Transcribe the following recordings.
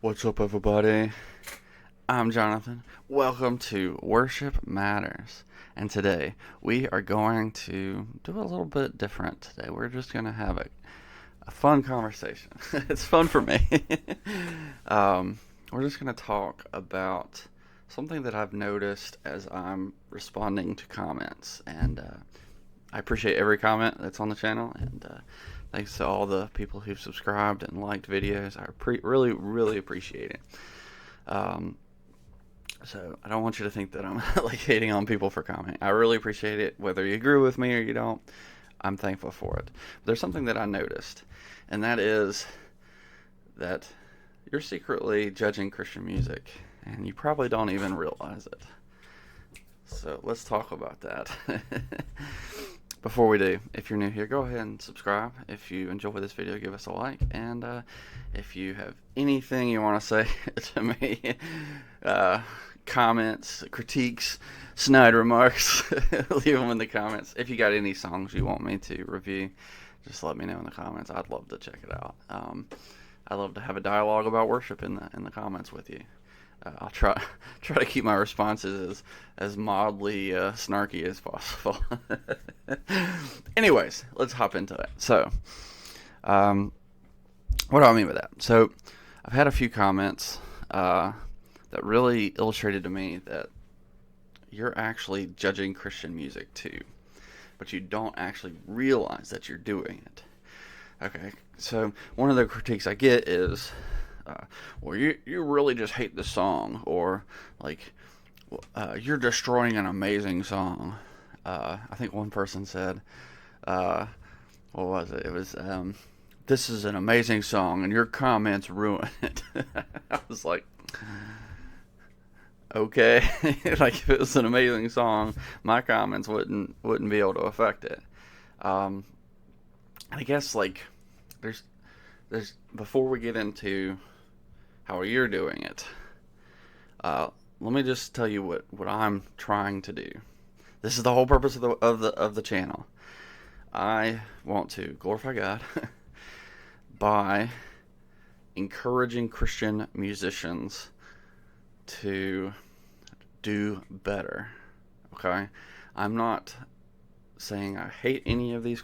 What's up, everybody? I'm Jonathan. Welcome to Worship Matters. And today we are going to do a little bit different today. We're just going to have a fun conversation. It's fun for me. We're just going to talk about something that I've noticed as I'm responding to comments. And I appreciate every comment that's on the channel. And thanks to all the people who've subscribed and liked videos. I really, really appreciate it. Um, so I don't want you to think that I'm like hating on people for commenting. I really appreciate it, whether you agree with me or you don't. I'm thankful for it. But there's something that I noticed, and that is that you're secretly judging Christian music, and you probably don't even realize it. So let's talk about that. Before we do, if you're new here, go ahead and subscribe. If you enjoy this video, give us a like. And if you have anything you want to say to me, comments, critiques, snide remarks, leave them in the comments. If you got any songs you want me to review, just let me know in the comments. I'd love to check it out. I'd love to have a dialogue about worship in the comments with you. I'll try to keep my responses as mildly snarky as possible. Anyways, let's hop into it. So, what do I mean by that? So, I've had a few comments that really illustrated to me that you're actually judging Christian music too, but you don't actually realize that you're doing it. Okay, so one of the critiques I get is, well, you really just hate the song, or like, you're destroying an amazing song. I think one person said, what was it? It was, this is an amazing song, and your comments ruin it. I was like, okay, like if it was an amazing song, my comments wouldn't be able to affect it. I guess like there's before we get into how you're doing it, let me just tell you what I'm trying to do. This is the whole purpose of the channel. I want to glorify God by encouraging Christian musicians to do better. Okay, I'm not saying I hate any of these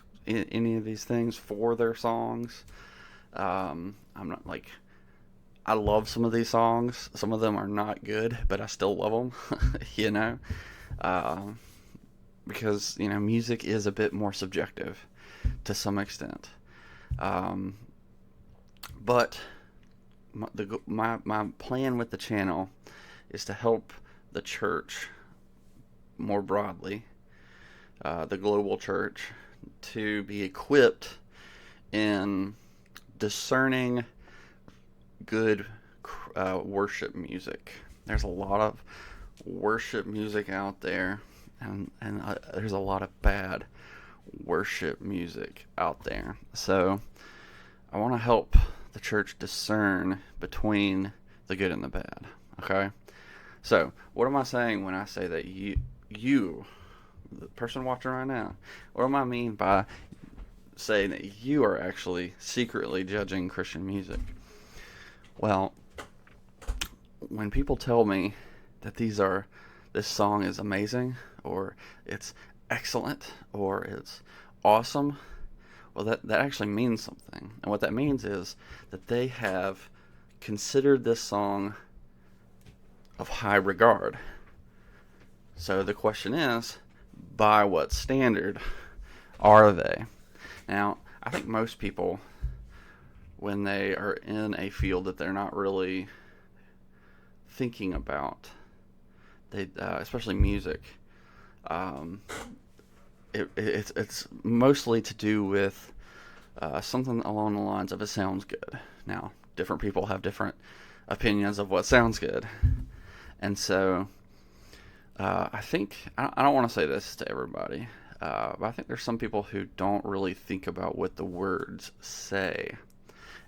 things for their songs. I'm not like, I love some of these songs. Some of them are not good, but I still love them. you know, because music is a bit more subjective to some extent. But my plan with the channel is to help the church more broadly, the global church, to be equipped in discerning good worship music. There's a lot of worship music out there, and there's a lot of bad worship music out there. So I want to help the church discern between the good and the bad. Okay? So, what am I saying when I say that you, the person watching right now, what do I mean by saying that you are actually secretly judging Christian music? Well, when people tell me that this song is amazing, or it's excellent, or it's awesome, well, that actually means something. And what that means is that they have considered this song of high regard. So the question is, by what standard are they? Now, I think most people, when they are in a field that they're not really thinking about, they especially music, it's mostly to do with something along the lines of it sounds good. Now, different people have different opinions of what sounds good. And so I think, I don't want to say this to everybody, but I think there's some people who don't really think about what the words say.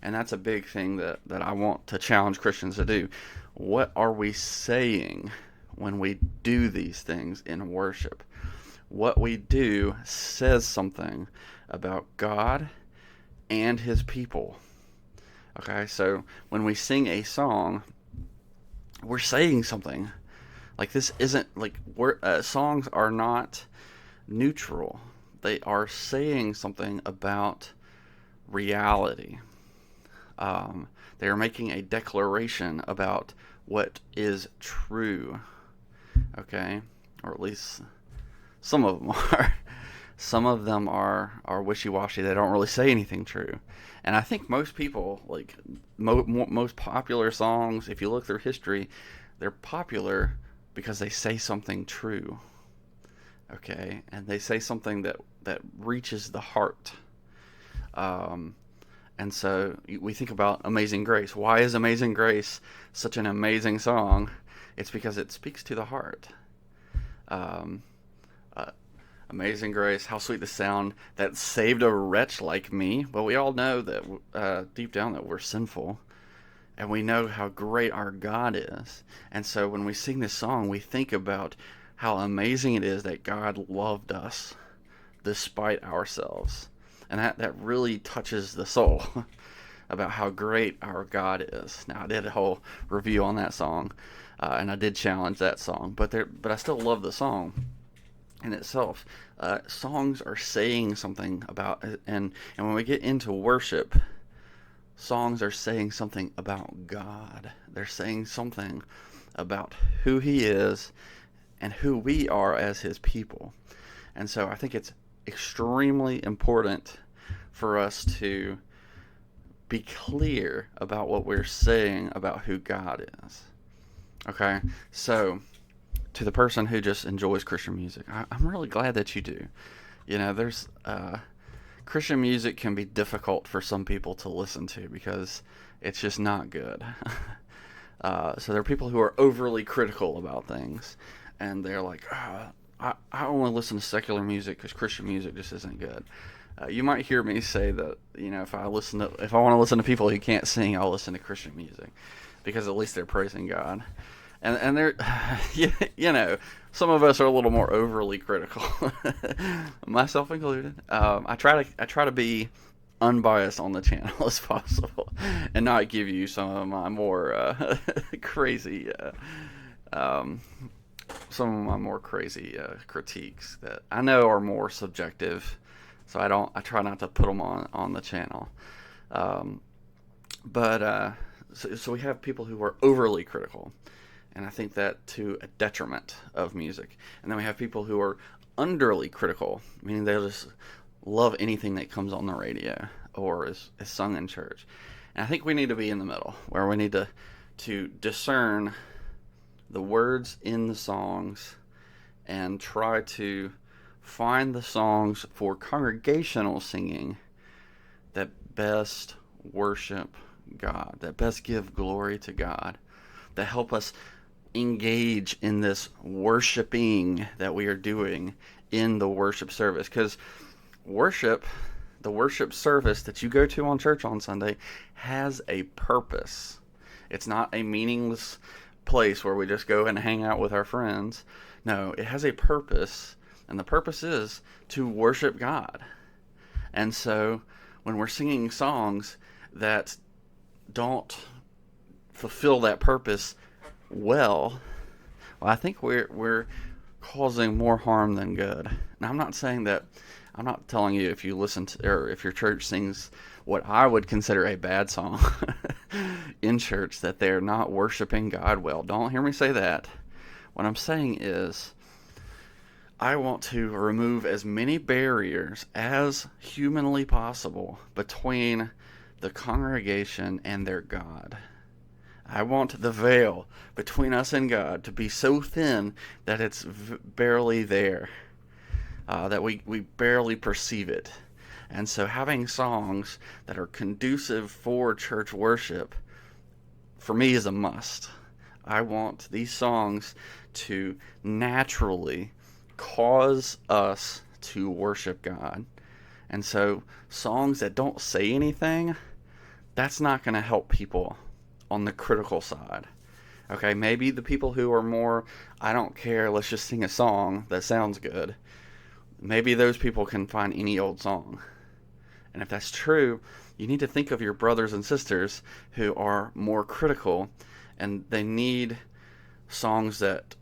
And that's a big thing that I want to challenge Christians to do. What are we saying when we do these things in worship? What we do says something about God and His people. Okay, so when we sing a song, we're saying something. Like this isn't like songs are not neutral. They are saying something about reality. They are making a declaration about what is true. Okay, or at least some of them are. Some of them are wishy-washy. They don't really say anything true. And I think most people, like most popular songs, if you look through history, they're popular because they say something true. Okay, and they say something that reaches the heart. Um, and so we think about Amazing Grace. Why is Amazing Grace such an amazing song? It's because it speaks to the heart. Um, uh, Amazing Grace, how sweet the sound that saved a wretch like me. But we all know that deep down that we're sinful, and we know how great our God is. And so when we sing this song, we think about how amazing it is that God loved us despite ourselves. And that really touches the soul about how great our God is. Now, I did a whole review on that song, and I did challenge that song, but I still love the song in itself. Songs are saying something about, and when we get into worship, songs are saying something about God. They're saying something about who He is and who we are as His people. And so I think it's extremely important for us to be clear about what we're saying about who God is. Okay? So, to the person who just enjoys Christian music, I'm really glad that you do. You know, there's Christian music can be difficult for some people to listen to because it's just not good. So there are people who are overly critical about things, and they're like, I only listen to secular music because Christian music just isn't good. You might hear me say that, you know, if I want to listen to people who can't sing, I'll listen to Christian music because at least they're praising God. And they're, you know, some of us are a little more overly critical, myself included. I try to be unbiased on the channel as possible, and not give you some of my more crazy, critiques that I know are more subjective. So I try not to put them on the channel. So we have people who are overly critical, and I think that to a detriment of music. And then we have people who are underly critical, meaning they just love anything that comes on the radio or is sung in church. And I think we need to be in the middle, where we need to discern the words in the songs and try to find the songs for congregational singing that best worship God, that best give glory to God, that help us engage in this worshiping that we are doing in the worship service. Because the worship service that you go to on church on Sunday has a purpose. It's not a meaningless place where we just go and hang out with our friends. No, it has a purpose, and the purpose is to worship God. And so when we're singing songs that don't fulfill that purpose well, I think we're causing more harm than good. Now, I'm not telling you if you listen to, or if your church sings what I would consider a bad song in church, that they're not worshiping God well. Don't hear me say that. What I'm saying is, I want to remove as many barriers as humanly possible between the congregation and their God. I want the veil between us and God to be so thin that it's barely there, that we barely perceive it. And so having songs that are conducive for church worship, for me, is a must. I want these songs to naturally cause us to worship God. And so songs that don't say anything, that's not going to help people on the critical side. Okay, maybe the people who are more, I don't care, let's just sing a song that sounds good. Maybe those people can find any old song And if that's true, you need to think of your brothers and sisters who are more critical, and they need songs that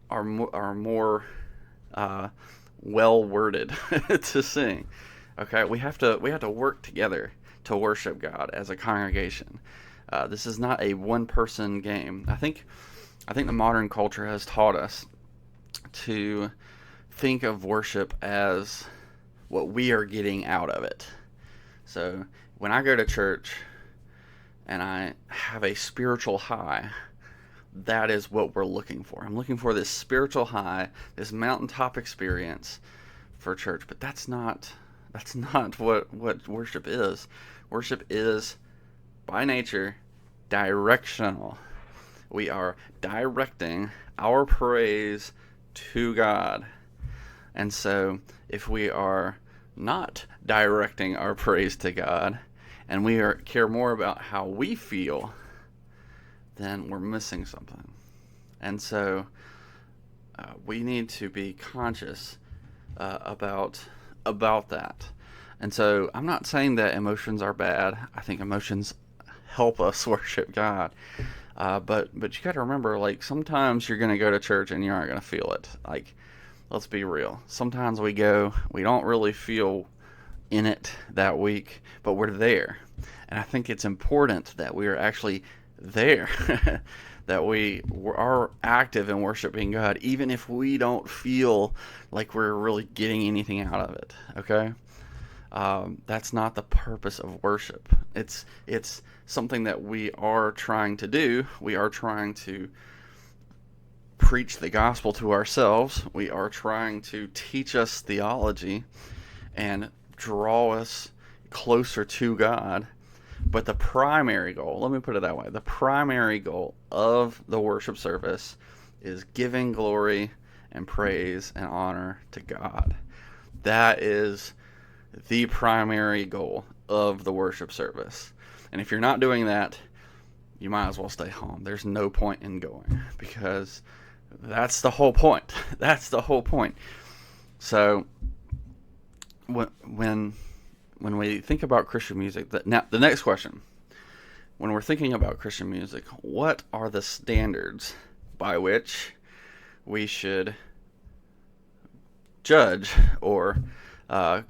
are more well worded to sing. Okay, we have to work together to worship God as a congregation. This is not a one person game. I think the modern culture has taught us to think of worship as what we are getting out of it. So when I go to church and I have a spiritual high, that is what we're looking for. I'm looking for this spiritual high, this mountaintop experience for church. But that's not what worship is. Worship is, by nature, directional. We are directing our praise to God. And so if we are not directing our praise to God, and we care more about how we feel, then we're missing something. And so we need to be conscious about that. And so I'm not saying that emotions are bad. I think emotions help us worship God. But you got to remember, like, sometimes you're going to go to church and you aren't going to feel it. Like, let's be real. Sometimes we don't really feel in it that week, but we're there. And I think it's important that we are actually there, that we are active in worshiping God, even if we don't feel like we're really getting anything out of it. Okay? That's not the purpose of worship. It's something that we are trying to do. We are trying to preach the gospel to ourselves. We are trying to teach us theology and draw us closer to God. But the primary goal, let me put it that way, the primary goal of the worship service is giving glory and praise and honor to God. That is the primary goal of the worship service. And if you're not doing that, you might as well stay home. There's no point in going, because that's the whole point. That's the whole point. So when we think about Christian music, now the next question, when we're thinking about Christian music, what are the standards by which we should judge or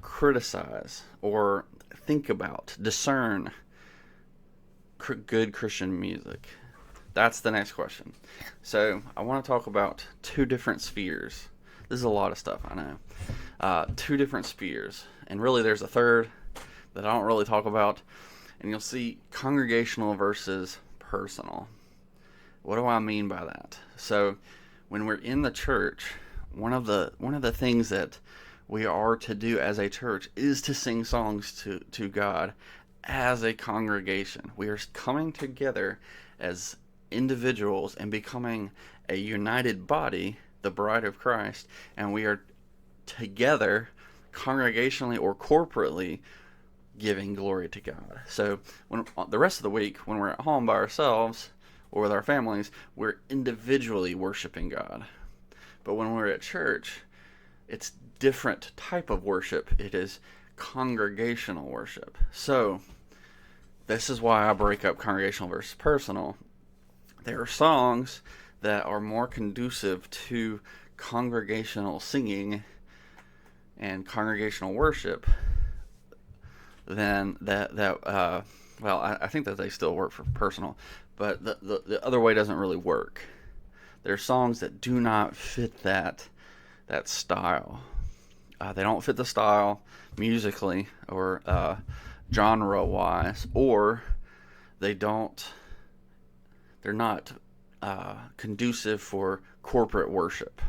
criticize or think about, discern good Christian music? That's the next question. So I want to talk about two different spheres. This is a lot of stuff, I know. Two different spheres. And really there's a third that I don't really talk about. And you'll see congregational versus personal. What do I mean by that? So when we're in the church, one of the things that we are to do as a church is to sing songs to God as a congregation. We are coming together as individuals and becoming a united body, the bride of Christ, and we are together congregationally or corporately giving glory to God. So when the rest of the week, when we're at home by ourselves or with our families, we're individually worshiping God. But when we're at church, it's different type of worship. It is congregational worship. So this is why I break up congregational versus personal. There are songs that are more conducive to congregational singing and congregational worship than that. Well, I think that they still work for personal, but the other way doesn't really work. There are songs that do not fit that style. They don't fit the style musically or genre-wise, or they're not conducive for corporate worship.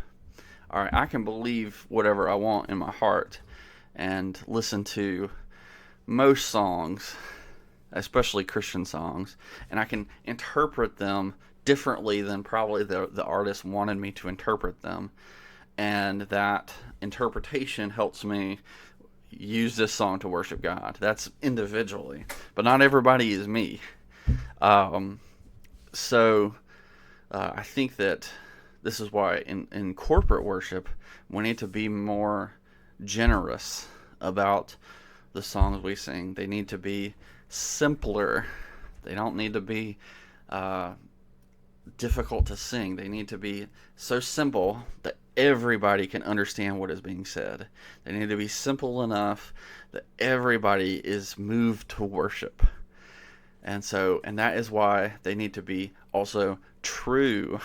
All right, I can believe whatever I want in my heart and listen to most songs, especially Christian songs, and I can interpret them differently than probably the artist wanted me to interpret them. And that interpretation helps me use this song to worship God. That's individually, but not everybody is me. So I think that this is why in corporate worship we need to be more generous about the songs we sing. They need to be simpler. They don't need to be difficult to sing. They need to be so simple that everybody can understand what is being said. They need to be simple enough that everybody is moved to worship. And that is why they need to be also true.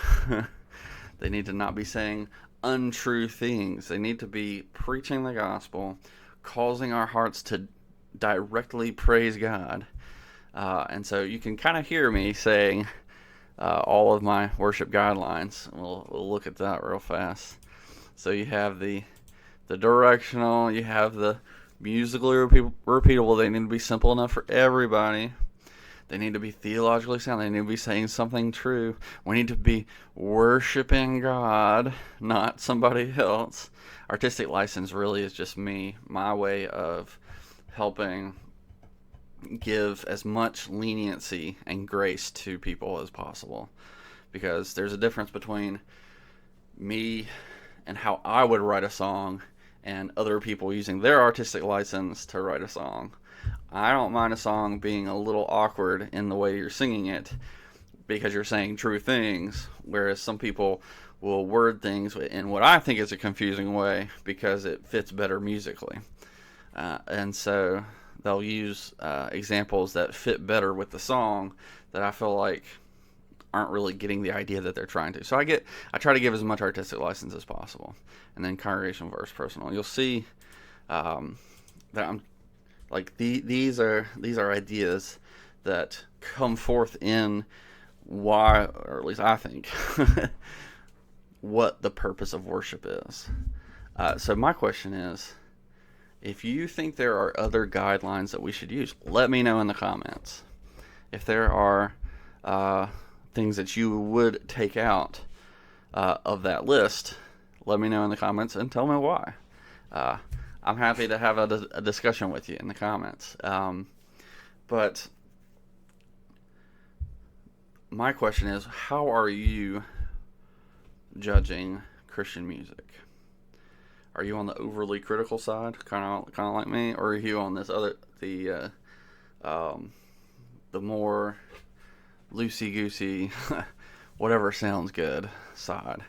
They need to not be saying untrue things. They need to be preaching the gospel, causing our hearts to directly praise God. And so you can kind of hear me saying all of my worship guidelines. We'll look at that real fast. So you have the directional, you have the musically repeatable. They need to be simple enough for everybody. They need to be theologically sound. They need to be saying something true. We need to be worshiping God, not somebody else. Artistic license really is just my way of helping give as much leniency and grace to people as possible. Because there's a difference between me and how I would write a song and other people using their artistic license to write a song. I don't mind a song being a little awkward in the way you're singing it because you're saying true things, whereas some people will word things in what I think is a confusing way because it fits better musically. And so they'll use examples that fit better with the song that I feel like aren't really getting the idea that they're trying to. So I try to give as much artistic license as possible. And then congregational versus personal. You'll see that I'm like these are ideas that come forth in why, or at least I think, what the purpose of worship is. So my question is, if you think there are other guidelines that we should use, let me know in the comments. If there are things that you would take out of that list, let me know in the comments and tell me why. I'm happy to have a discussion with you in the comments. But my question is, how are you judging Christian music? Are you on the overly critical side, kind of like me, or are you on this other the more loosey-goosey, whatever sounds good side?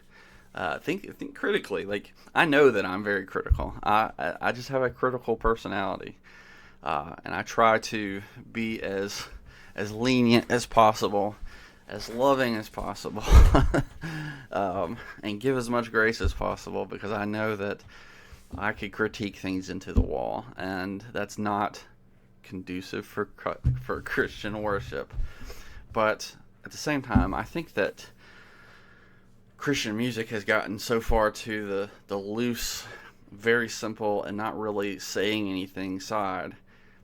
Think critically. Like, I know that I'm very critical. I just have a critical personality, and I try to be as lenient as possible, as loving as possible, and give as much grace as possible, because I know that I could critique things into the wall, and that's not conducive for Christian worship. But at the same time, I think that Christian music has gotten so far to the loose, very simple, and not really saying anything side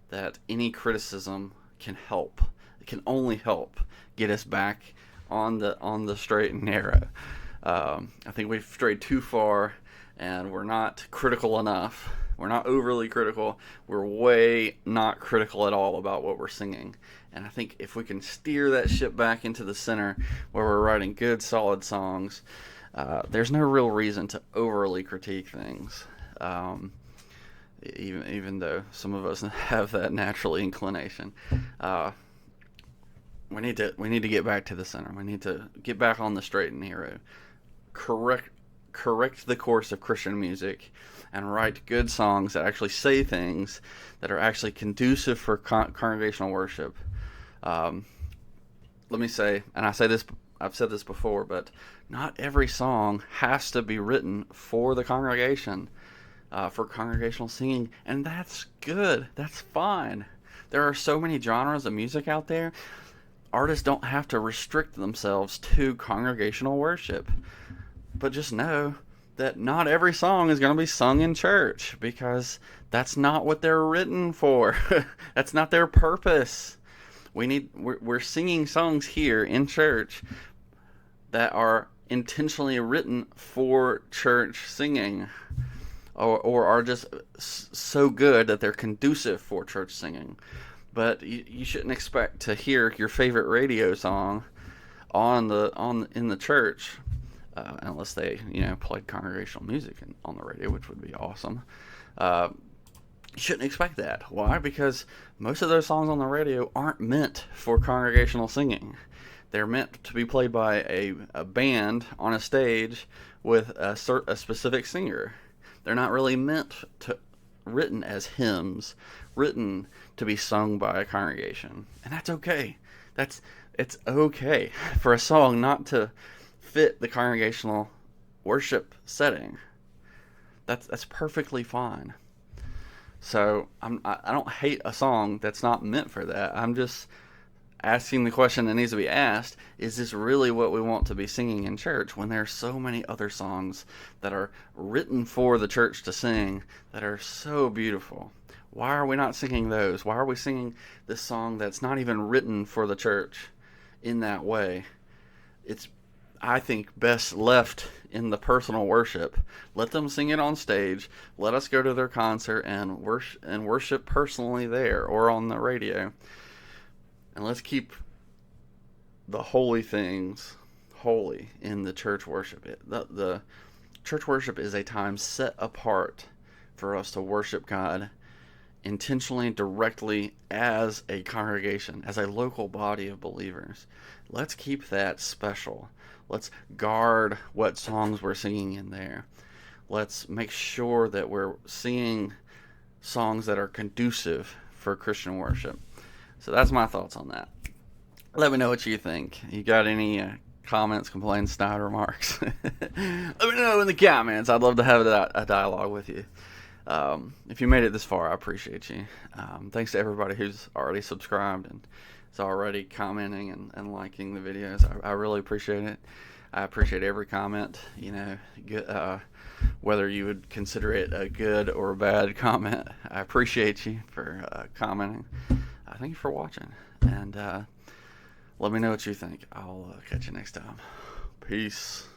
that any criticism can help. It can only help get us back on the straight and narrow. I think we've strayed too far, and we're not critical enough. We're not overly critical. We're way not critical at all about what we're singing. And I think if we can steer that ship back into the center where we're writing good, solid songs, there's no real reason to overly critique things. Even though some of us have that natural inclination. We need to get back to the center. We need to get back on the straight and narrow. Correct the course of Christian music and write good songs that actually say things that are actually conducive for congregational worship. Let me say, and I've said this before, but not every song has to be written for the congregation, for congregational singing, and that's good. That's fine. There are so many genres of music out there. Artists don't have to restrict themselves to congregational worship. But just know that not every song is going to be sung in church, because that's not what they're written for. That's not their purpose. We're singing songs here in church that are intentionally written for church singing, or are just so good that they're conducive for church singing. But you shouldn't expect to hear your favorite radio song in the church, unless they played congregational music on the radio, which would be awesome. You shouldn't expect that. Why? Because most of those songs on the radio aren't meant for congregational singing. They're meant to be played by a band on a stage with a specific singer. They're not really meant to written as hymns, written to be sung by a congregation, and that's okay. It's okay for a song not to fit the congregational worship setting. That's perfectly fine. So I don't hate a song that's not meant for that. I'm just asking the question that needs to be asked: is this really what we want to be singing in church when there's so many other songs that are written for the church to sing that are so beautiful? Why are we not singing those? Why are we singing this song that's not even written for the church in that way? It's, I think, best left in the personal worship. Let them sing it on stage. Let us go to their concert and worship personally there or on the radio. And let's keep the holy things holy in the church worship. The church worship is a time set apart for us to worship God intentionally, directly, as a congregation, as a local body of believers. Let's keep that special. Let's guard what songs we're singing in there. Let's make sure that we're singing songs that are conducive for Christian worship. So that's my thoughts on that. Let me know what you think. You got any comments, complaints, snide remarks? Let me know in the comments. I'd love to have a dialogue with you. If you made it this far, I appreciate you. Thanks to everybody who's already subscribed and is already commenting and liking the videos. I really appreciate it. I appreciate every comment. Whether you would consider it a good or a bad comment, I appreciate you for commenting. Thank you for watching, and let me know what you think. I'll catch you next time. Peace.